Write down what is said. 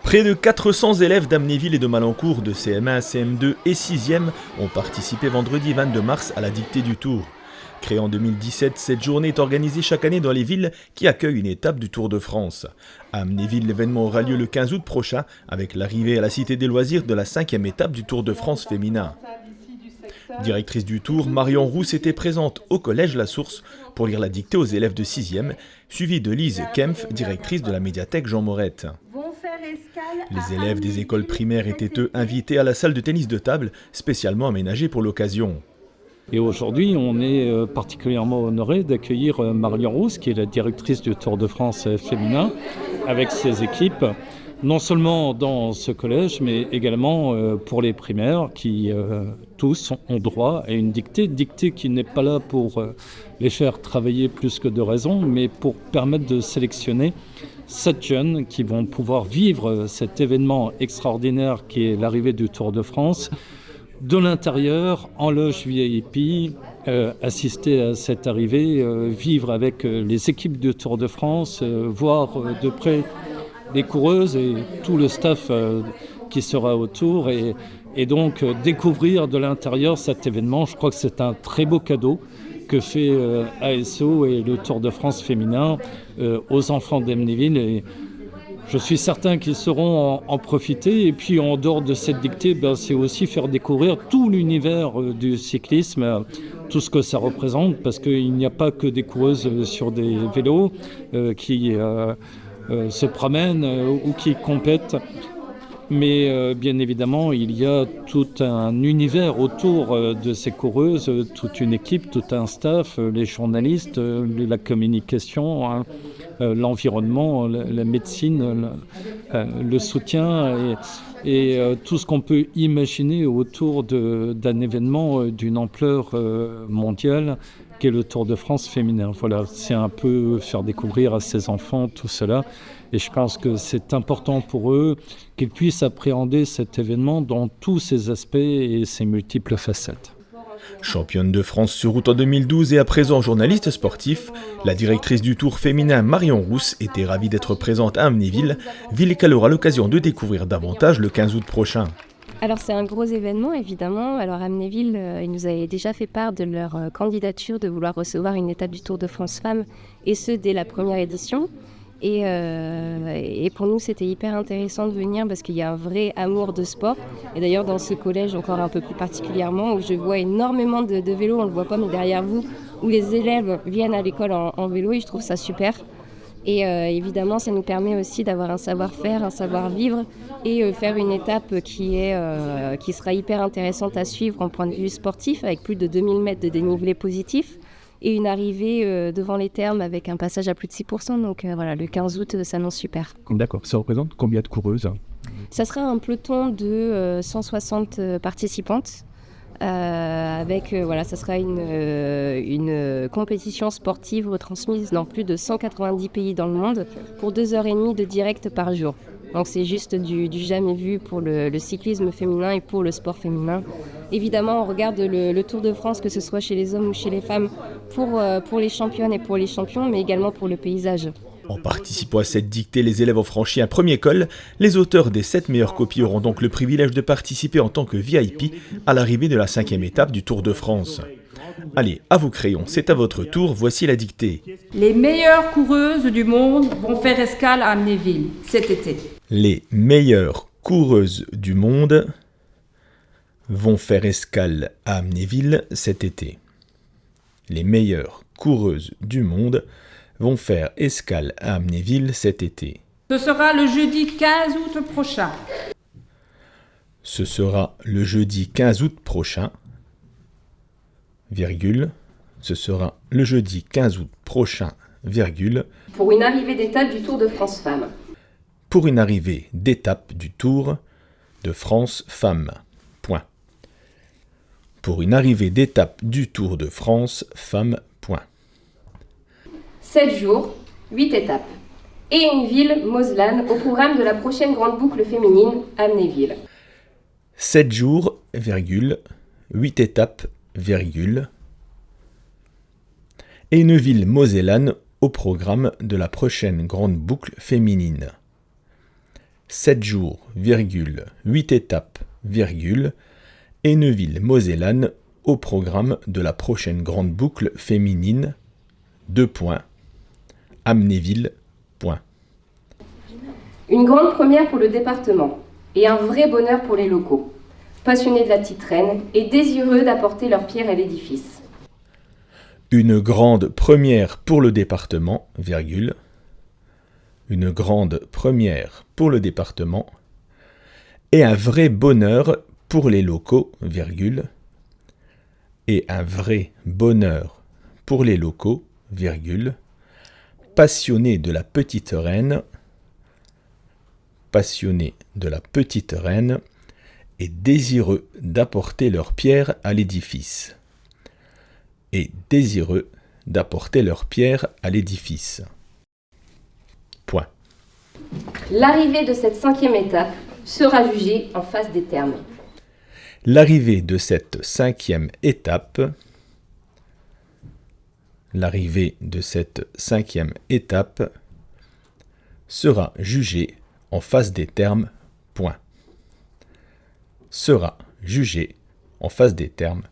Près de 400 élèves d'Amnéville et de Malancourt de CM1, CM2 et 6e ont participé vendredi 22 mars à la dictée du Tour. Créée en 2017, cette journée est organisée chaque année dans les villes qui accueillent une étape du Tour de France. À Amnéville, l'événement aura lieu le 15 août prochain avec l'arrivée à la Cité des Loisirs de la 5e étape du Tour de France féminin. Directrice du Tour, Marion Rousse était présente au collège La Source pour lire la dictée aux élèves de 6e, suivie de Lise Kempf, directrice de la médiathèque Jean Morette. Les élèves des écoles primaires étaient eux invités à la salle de tennis de table, spécialement aménagée pour l'occasion. Et aujourd'hui, on est particulièrement honoré d'accueillir Marion Rousse, qui est la directrice du Tour de France féminin, avec ses équipes, non seulement dans ce collège, mais également pour les primaires, qui tous ont droit à une dictée qui n'est pas là pour les faire travailler plus que de raison, mais pour permettre de sélectionner 7 jeunes qui vont pouvoir vivre cet événement extraordinaire qui est l'arrivée du Tour de France, de l'intérieur, en loge VIP, assister à cette arrivée, vivre avec les équipes du Tour de France, voir de près les coureuses et tout le staff qui sera autour et donc découvrir de l'intérieur cet événement. Je crois que c'est un très beau cadeau que fait ASO et le Tour de France féminin aux enfants d'Amnéville. Et je suis certain qu'ils sauront en profiter. Et puis en dehors de cette dictée, c'est aussi faire découvrir tout l'univers du cyclisme, tout ce que ça représente, parce qu'il n'y a pas que des coureuses sur des vélos qui se promènent ou qui compètent. Mais bien évidemment, il y a tout un univers autour de ces coureuses, toute une équipe, tout un staff, les journalistes, la communication, l'environnement, la médecine, le soutien et tout ce qu'on peut imaginer autour d'un événement d'une ampleur mondiale qu'est le Tour de France féminin. Voilà, c'est un peu faire découvrir à ces enfants tout cela. Et je pense que c'est important pour eux qu'ils puissent appréhender cet événement dans tous ses aspects et ses multiples facettes. Championne de France sur route en 2012 et à présent journaliste sportif, la directrice du Tour féminin Marion Rousse était ravie d'être présente à Amnéville, ville qu'elle aura l'occasion de découvrir davantage le 15 août prochain. Alors c'est un gros événement évidemment. Alors Amnéville, ils nous avaient déjà fait part de leur candidature de vouloir recevoir une étape du Tour de France Femmes et ce dès la première édition. Et pour nous, c'était hyper intéressant de venir parce qu'il y a un vrai amour de sport. Et d'ailleurs, dans ce collège, encore un peu plus particulièrement, où je vois énormément de vélos, on ne le voit pas, mais derrière vous, où les élèves viennent à l'école en vélo et je trouve ça super. Et évidemment, ça nous permet aussi d'avoir un savoir-faire, un savoir-vivre et faire une étape qui sera hyper intéressante à suivre en point de vue sportif, avec plus de 2000 mètres de dénivelé positif. Et une arrivée devant les thermes avec un passage à plus de 6%. Donc voilà, le 15 août s'annonce super. D'accord, ça représente combien de coureuses ? Ça sera un peloton de 160 participantes. Ça sera une compétition sportive retransmise dans plus de 190 pays dans le monde pour 2h30 de direct par jour. Donc c'est juste du jamais vu pour le cyclisme féminin et pour le sport féminin. Évidemment, on regarde le Tour de France, que ce soit chez les hommes ou chez les femmes, pour les championnes et pour les champions, mais également pour le paysage. En participant à cette dictée, les élèves ont franchi un premier col. Les auteurs des 7 meilleures copies auront donc le privilège de participer en tant que VIP à l'arrivée de la 5e étape du Tour de France. Allez, à vos crayons, c'est à votre tour, voici la dictée. Les meilleures coureuses du monde vont faire escale à Amnéville cet été. Les meilleures coureuses du monde vont faire escale à Amnéville cet été. Les meilleures coureuses du monde vont faire escale à Amnéville cet été. Ce sera le jeudi 15 août prochain. Ce sera le jeudi 15 août prochain, virgule. Ce sera le jeudi 15 août prochain, virgule. Pour une arrivée d'étape du Tour de France Femmes. Pour une arrivée d'étape du Tour de France Femmes. Point. Pour une arrivée d'étape du Tour de France Femmes. Point. 7 jours, 8 étapes. Et une ville, Mosellan, au programme de la prochaine grande boucle féminine, Amnéville. 7 jours, 8 étapes, et une ville mosellane au programme de la prochaine grande boucle féminine. 7 jours, 8 étapes, et Neuville-Mosellane au programme de la prochaine grande boucle féminine, Amnéville. Une grande première pour le département et un vrai bonheur pour les locaux, passionnés de la petite reine et désireux d'apporter leur pierre à l'édifice. Une grande première pour le département, une grande première pour le département, et un vrai bonheur pour les locaux, et un vrai bonheur pour les locaux, passionnés de la petite reine, et désireux d'apporter leur pierre à l'édifice. Point. L'arrivée de cette 5e étape sera jugée en face des termes. L'arrivée de cette 5e étape sera jugée en face des termes. Point. Sera jugée en face des termes.